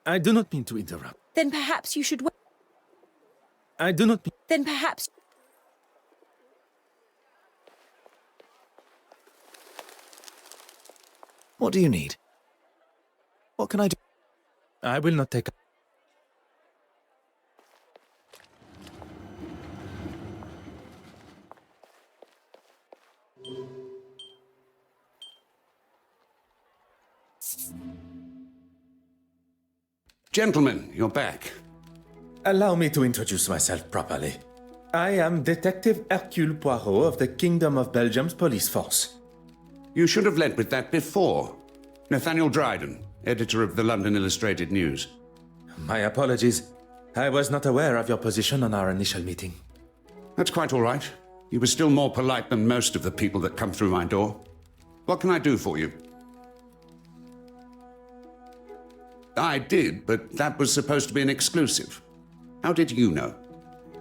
I do not mean to interrupt. Then perhaps you should wait. I do not mean... Then perhaps... What do you need? What can I do? I will not take... Gentlemen, you're back. Allow me to introduce myself properly. I am Detective Hercule Poirot of the Kingdom of Belgium's police force. You should have led with that before. Nathaniel Dryden, editor of the London Illustrated News. My apologies. I was not aware of your position on our initial meeting. That's quite all right. You were still more polite than most of the people that come through my door. What can I do for you? I did, but that was supposed to be an exclusive. How did you know?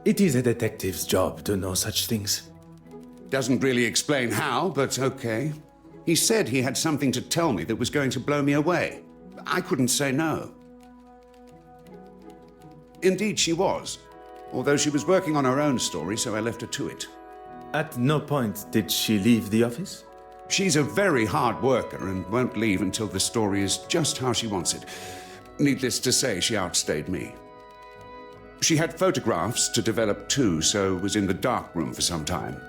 It is a detective's job to know such things. Doesn't really explain how, but okay. He said he had something to tell me that was going to blow me away. I couldn't say no. Indeed, she was. Although she was working on her own story, so I left her to it. At no point did she leave the office? She's a very hard worker and won't leave until the story is just how she wants it. Needless to say, she outstayed me. She had photographs to develop too, so was in the dark room for some time.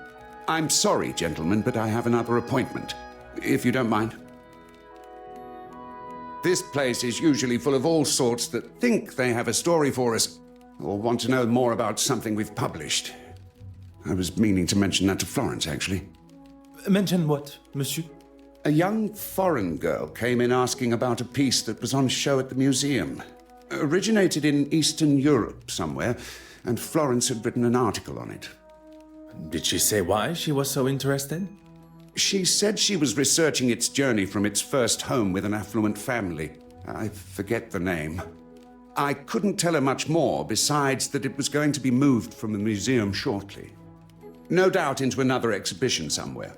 I'm sorry, gentlemen, but I have another appointment, if you don't mind. This place is usually full of all sorts that think they have a story for us, or want to know more about something we've published. I was meaning to mention that to Florence, actually. Mention what, monsieur? A young foreign girl came in asking about a piece that was on show at the museum. Originated in Eastern Europe somewhere, and Florence had written an article on it. Did she say why she was so interested? She said she was researching its journey from its first home with an affluent family. I forget the name. I couldn't tell her much more, besides that it was going to be moved from the museum shortly. No doubt into another exhibition somewhere.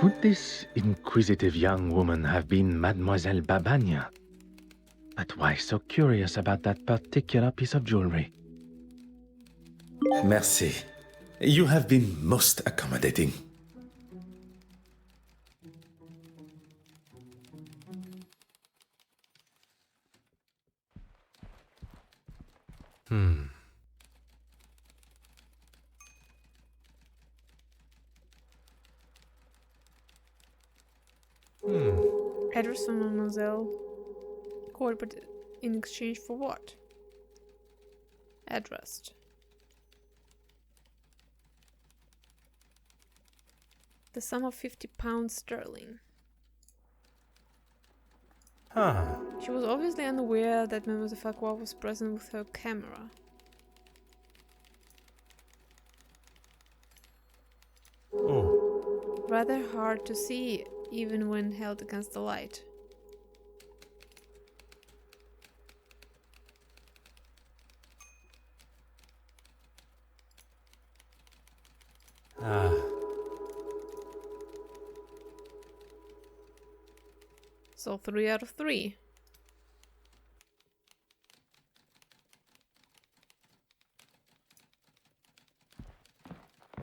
Could this inquisitive young woman have been Mademoiselle Babagna? But why so curious about that particular piece of jewelry? Merci. You have been most accommodating. Address from Mademoiselle. Code, but in exchange for what? Addressed. The sum of £50 sterling. She was obviously unaware that Mademoiselle Farquhar was present with her camera. Rather hard to see, even when held against the light. So 3 out of 3.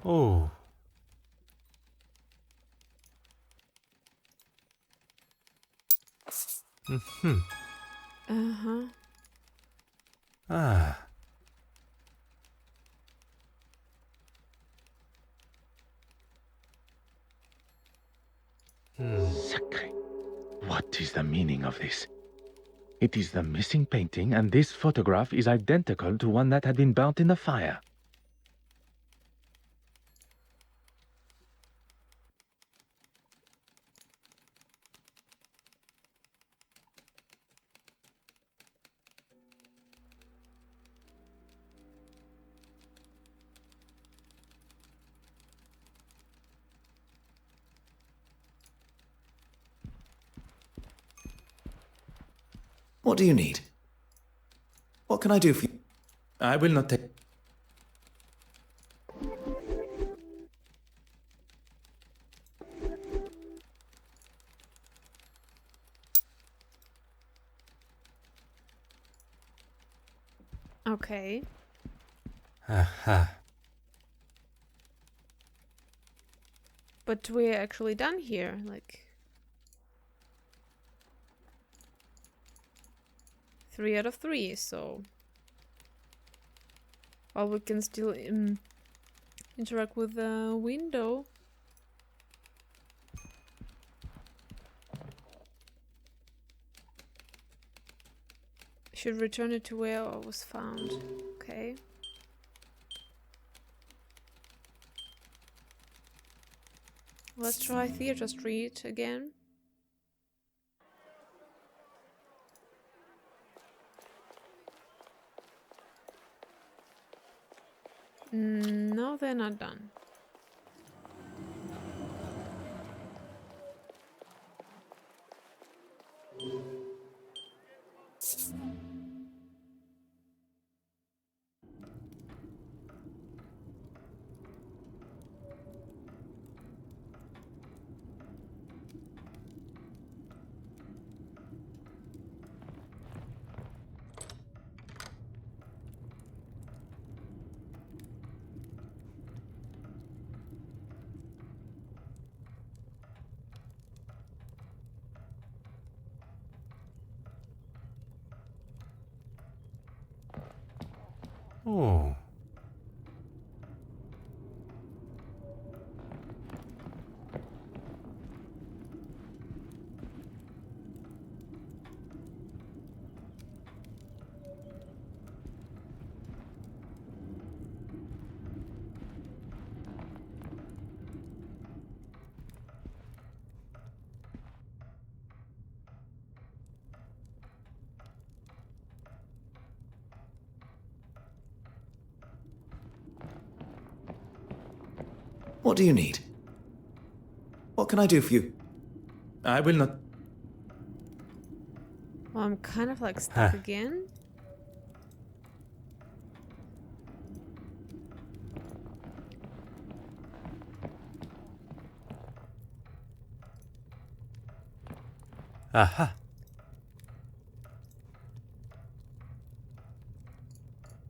Oh. Uh-huh. Ah. Sacré. What is the meaning of this? It is the missing painting, and this photograph is identical to one that had been burnt in the fire. What do you need? What can I do for you? I will not take... Okay. Aha. But we're actually done here, like... 3 out of 3, so... Well, we can still interact with the window. Should return it to where it was found. Okay. Let's try Theatre Street again. No, they're not done. Oh. What do you need? What can I do for you? I will not. Well, I'm kind of like stuck again. Aha.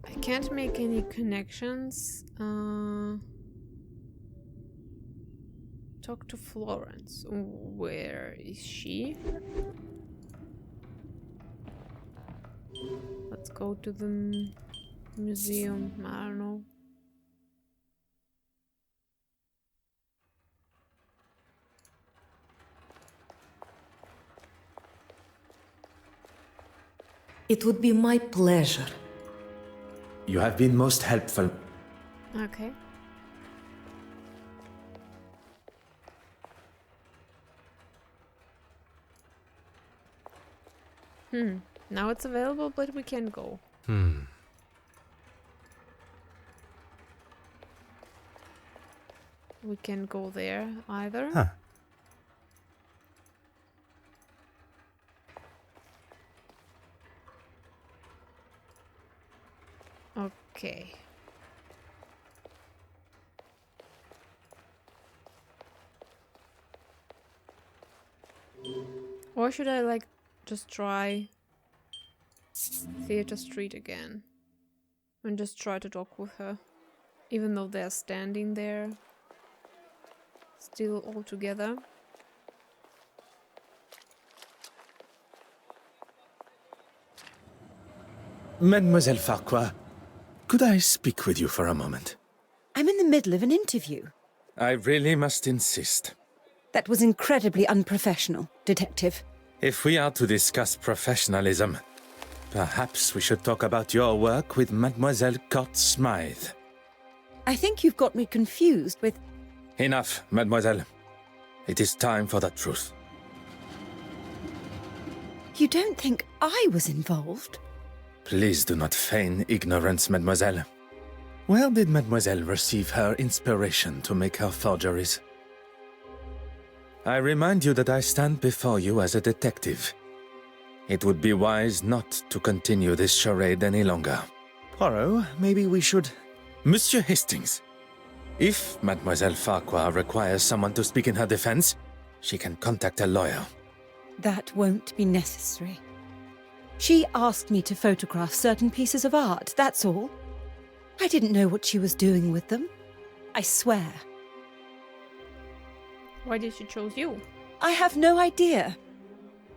I can't make any connections. Talk to Florence. Where is she? Let's go to the museum. I don't know. It would be my pleasure. You have been most helpful. Okay. Now it's available, but we can go. We can go there either. Huh. Okay. Or should I like just try Theatre Street again and just try to talk with her, even though they're standing there still all together? Mademoiselle Farquhar, could I speak with you for a moment? I'm in the middle of an interview. I really must insist. That was incredibly unprofessional, Detective. If we are to discuss professionalism, perhaps we should talk about your work with Mademoiselle Court Smythe. I think you've got me confused with... Enough, mademoiselle. It is time for the truth. You don't think I was involved? Please do not feign ignorance, mademoiselle. Where did mademoiselle receive her inspiration to make her forgeries? I remind you that I stand before you as a detective. It would be wise not to continue this charade any longer. Poirot, maybe we should... Monsieur Hastings, if Mademoiselle Farquhar requires someone to speak in her defense, she can contact a lawyer. That won't be necessary. She asked me to photograph certain pieces of art, that's all. I didn't know what she was doing with them. I swear. Why did she choose you? I have no idea.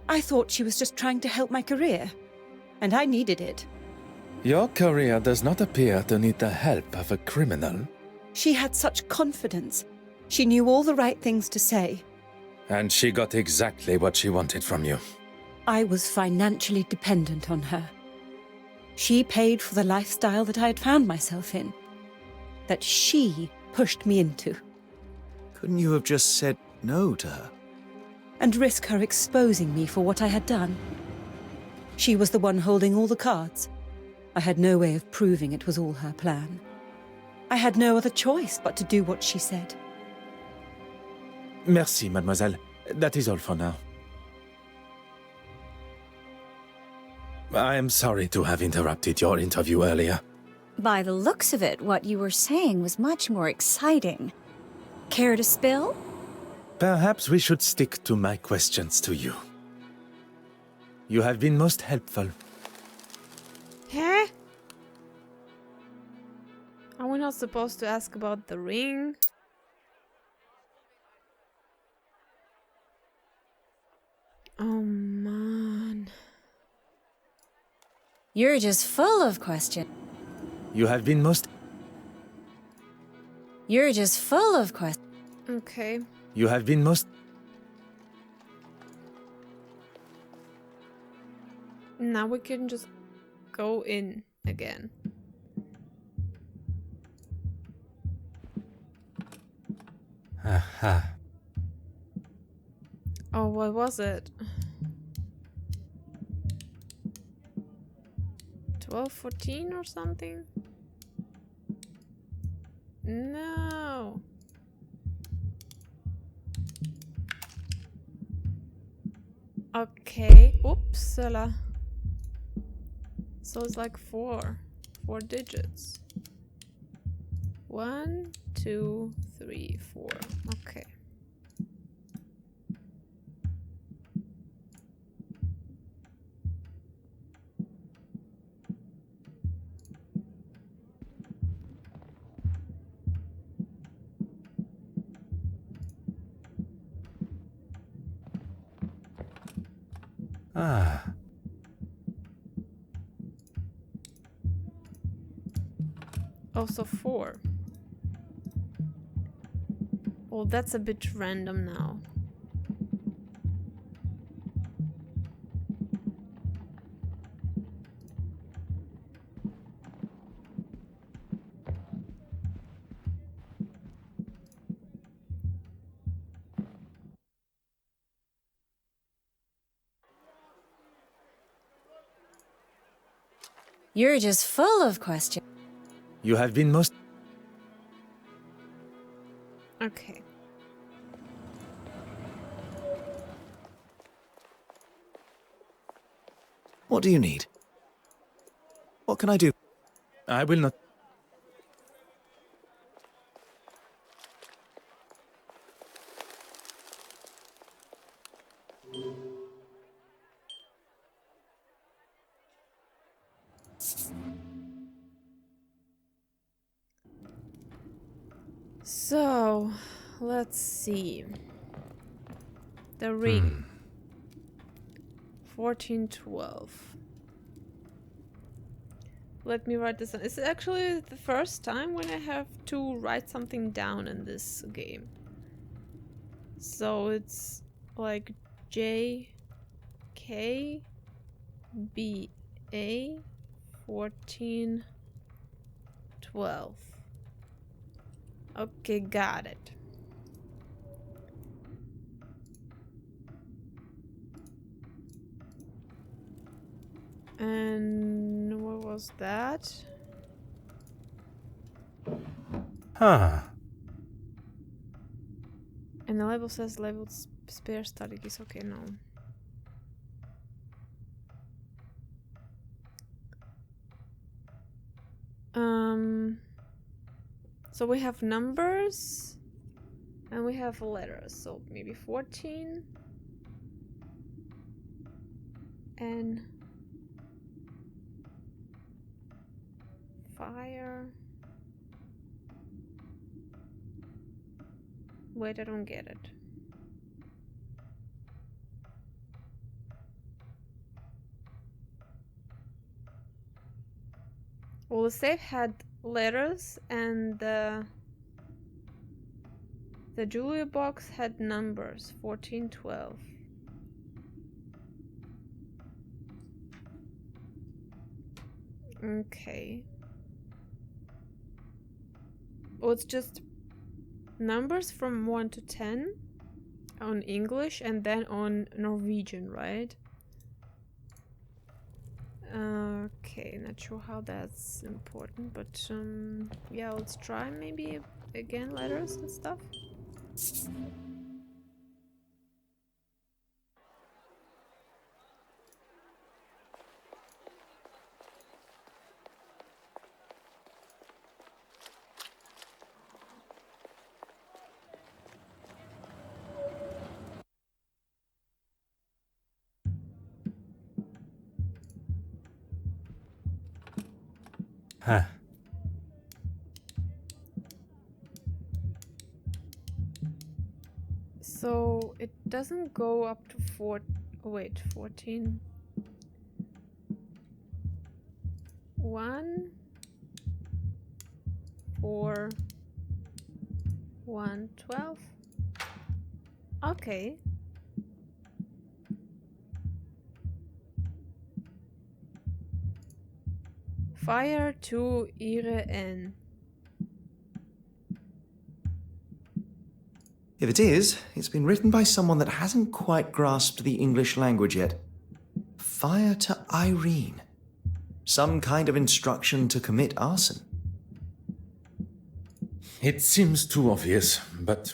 I thought she was just trying to help my career, and I needed it. Your career does not appear to need the help of a criminal. She had such confidence. She knew all the right things to say. And she got exactly what she wanted from you. I was financially dependent on her. She paid for the lifestyle that I had found myself in, that she pushed me into. Couldn't you have just said no to her? And risk her exposing me for what I had done? She was the one holding all the cards. I had no way of proving it was all her plan. I had no other choice but to do what she said. Merci, mademoiselle. That is all for now. I am sorry to have interrupted your interview earlier. By the looks of it, what you were saying was much more exciting. Care to spill? Perhaps we should stick to my questions to you. You have been most helpful. Huh? Are we not supposed to ask about the ring? Oh man. You're just full of questions. You have been most... You're just full of questions. Okay. You have been most... Now we can just go in again. Aha. Oh, what was it? 12:14 or something? No. Okay. Oopsala. So it's like four digits. 1, 2, 3, 4. Okay. Ah. Also 4. Well, that's a bit random now. You're just full of questions. You have been most... Okay. What do you need? What can I do? I will not... So, let's see. The ring. 1412. Let me write this down. It's actually the first time when I have to write something down in this game. So it's like J K B A 1412. Okay, got it. And what was that? Huh. And the label says labeled spare study keys. Okay, no. So we have numbers and we have letters. So maybe 14 and Fire. Wait, I don't get it. Well, the safe had letters and the jewelry box had numbers 14, 12. Okay. Well, it's just numbers from 1 to 10 on English and then on Norwegian, right? Okay, not sure how that's important, but yeah, let's try maybe again letters and stuff. Huh. So it doesn't go up to 4. Oh, wait, 14. 1, 4, 1, 12. Okay. Fire to Ire N. If it is, it's been written by someone that hasn't quite grasped the English language yet. Fire to Irene. Some kind of instruction to commit arson. It seems too obvious, but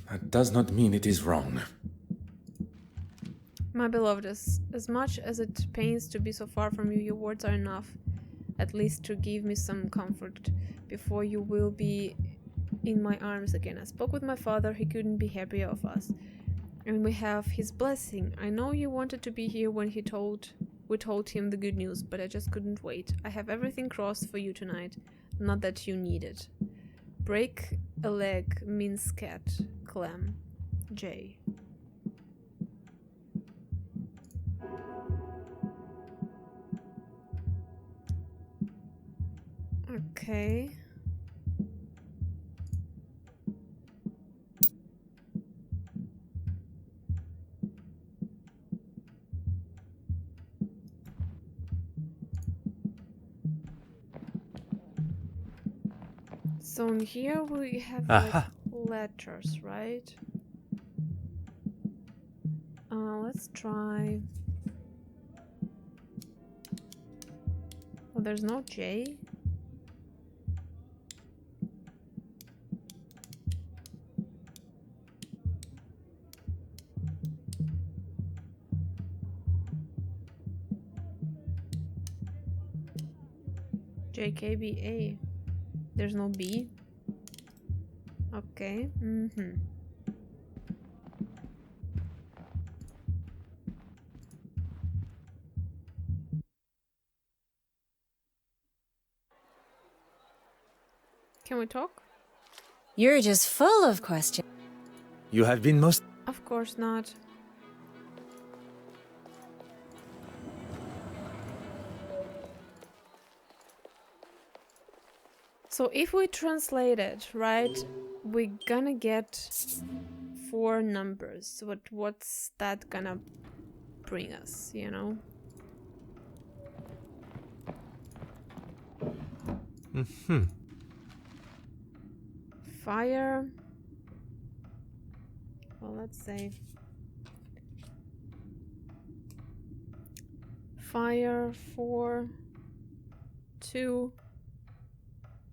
that does not mean it is wrong. My beloved, as much as it pains to be so far from you, your words are enough, at least to give me some comfort before you will be in my arms again. I spoke with my father, he couldn't be happier of us. And we have his blessing. I know you wanted to be here when we told him the good news, but I just couldn't wait. I have everything crossed for you tonight. Not that you need it. Break a leg means cat. Clam. J. Okay. So in here we have like letters, right? Let's try. Oh, there's no J. JKBA. There's no B. Okay. Can we talk? You're just full of questions. You have been most... Of course not. So if we translate it, right, we're gonna get 4 numbers. What's that gonna bring us, you know? Fire. Well, let's say fire 4, 2,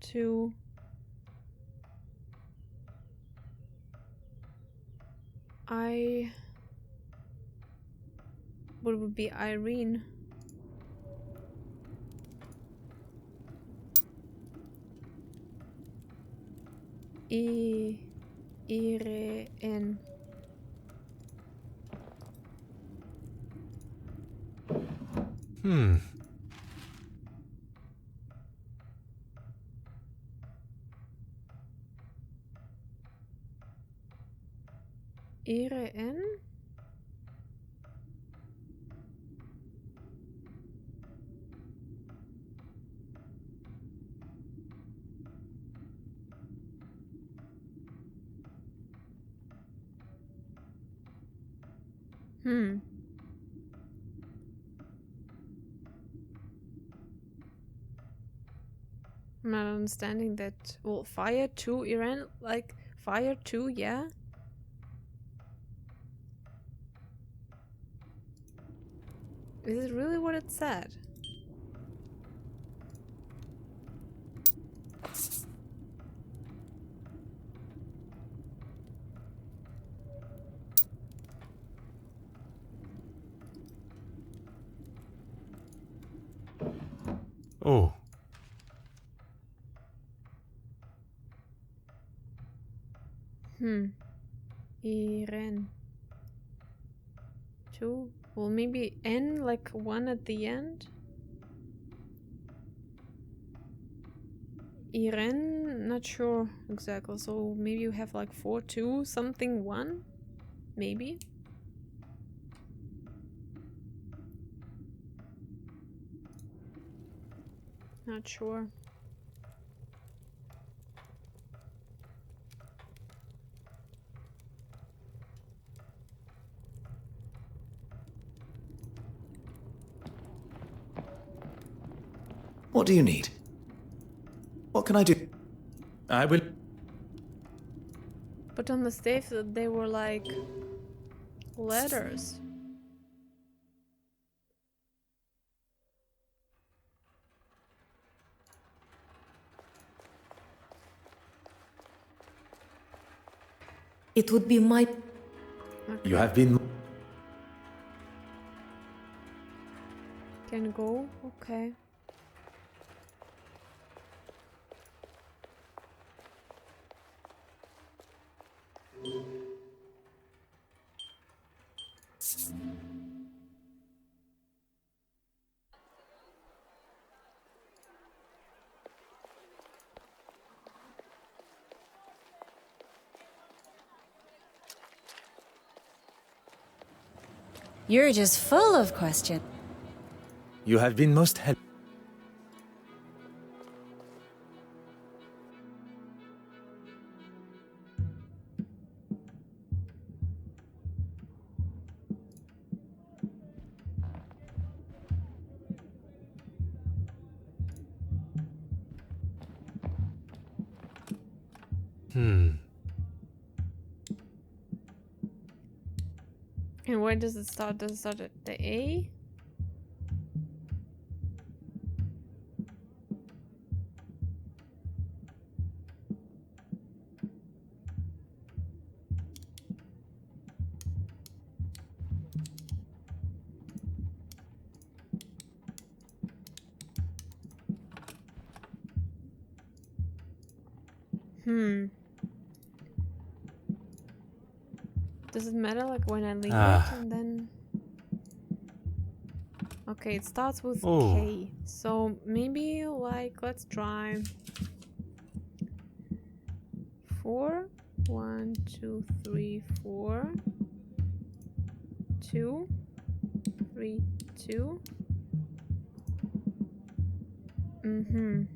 2. What would be Irene? Irene. Irene? I'm not understanding that. Well, fire 2, Iran, like fire 2, yeah? Is it really what it said? Oh. Iren. 2. Well, maybe N, like 1 at the end? Iren, not sure exactly. So maybe you have like 4, 2, something 1? Maybe? Not sure. What do you need? What can I do? I will. But on the stage they were like letters. It would be my... You have been. Can go? Okay. You're just full of questions. You have been most helpful. And where does it start? Does it start at the A? Does it matter like when I leave it and then... Okay, it starts with K. So maybe like, let's try 4. 1, 2, 3, 4. 2, 3, 2. And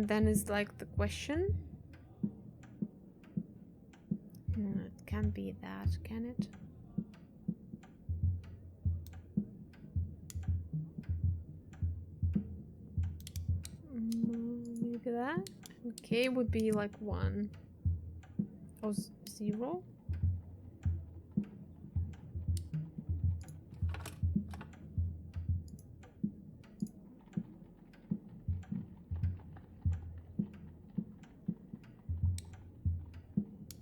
then it's like the question. It can't be that, can it? Maybe that. K would be like 1 or 0.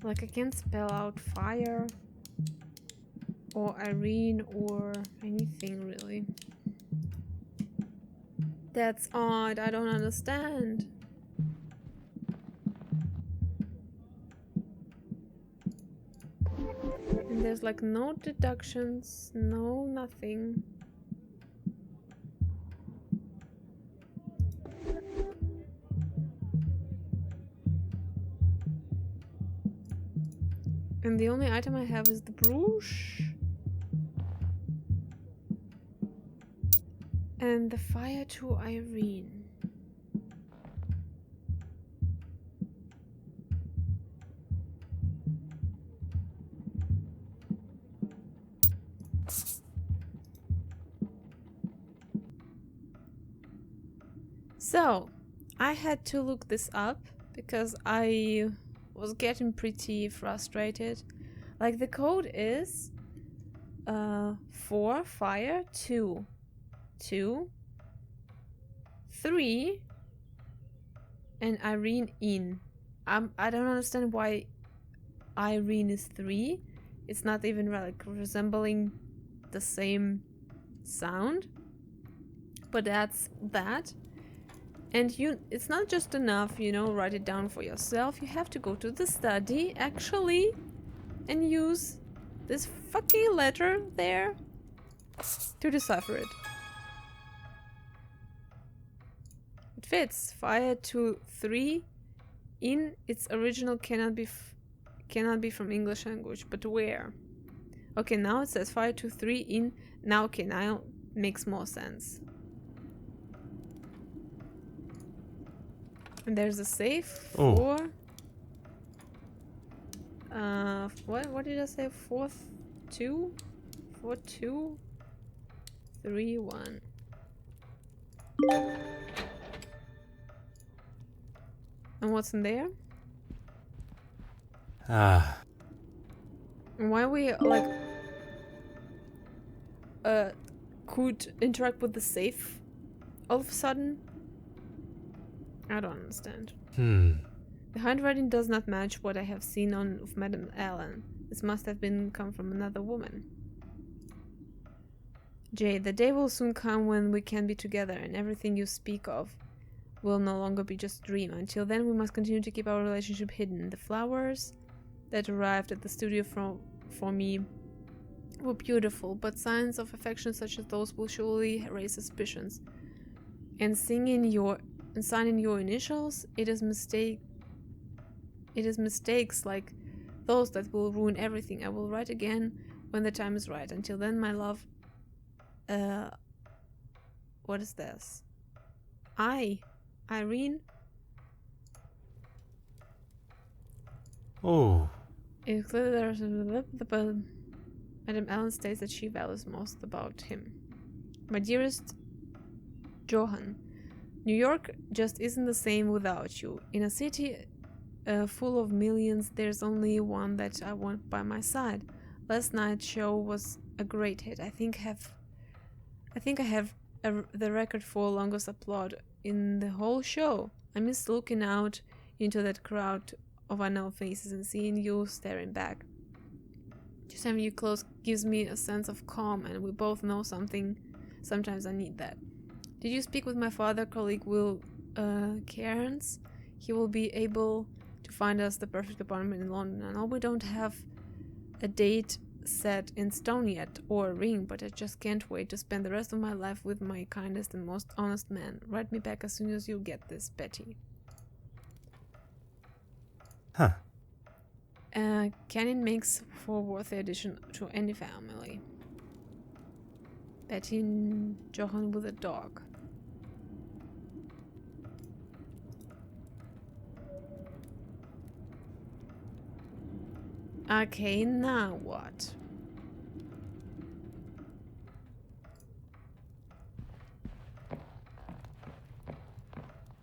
Like I can't spell out fire or Irene or anything really. That's odd, I don't understand. And there's like no deductions, no nothing. And the only item I have is the brush. And the fire to Irene. So, I had to look this up because I was getting pretty frustrated. Like, the code is 4 fire 2 2 3 and Irene in. I don't understand why Irene is 3. It's not even like resembling the same sound, but that's that. And it's not just enough, you know, write it down for yourself. You have to go to the study, actually, and use this fucking letter there to decipher it. It fits. Fire to 3 in its original cannot be from English language, but where? Okay, now it says fire to 3 in. Now, okay, now makes more sense. And there's a safe for what did I say? 4 2 4 2 3 1. And what's in there? Ah. And why we like could interact with the safe all of a sudden? I don't understand. The handwriting does not match what I have seen of Madame Ellen. This must have come from another woman. Jay, the day will soon come when we can be together and everything you speak of will no longer be just a dream. Until then, we must continue to keep our relationship hidden. The flowers that arrived at the studio for me were beautiful, but signs of affection such as those will surely raise suspicions. And signing your initials, it is mistakes like those that will ruin everything. I will write again when the time is right. Until then, my love. What is this? Irene. Oh. It's clear there's Madame Ellen states that she values most about him. My dearest Johann, New York just isn't the same without you. In a city full of millions, there's only one that I want by my side. Last night's show was a great hit. I think I have the record for longest applaud in the whole show. I miss looking out into that crowd of unknown faces and seeing you staring back. Just having you close gives me a sense of calm, and we both know something. Sometimes I need that. Did you speak with my father, colleague Will Cairns? He will be able to find us the perfect apartment in London. I know we don't have a date set in stone yet, or a ring, but I just can't wait to spend the rest of my life with my kindest and most honest man. Write me back as soon as you get this, Betty. Huh. Canon makes for worthy addition to any family. Betty and Johann with a dog. Okay, now what?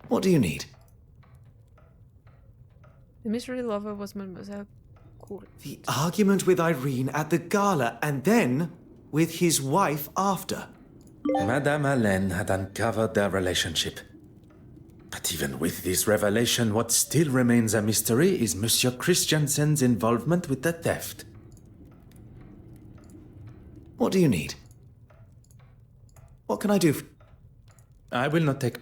What do you need? The mystery lover was Mademoiselle Court. The argument with Irene at the gala, and then with his wife after. Madame Hélène had uncovered their relationship. But even with this revelation, what still remains a mystery is Monsieur Christiansen's involvement with the theft. What do you need? What can I do? I will not take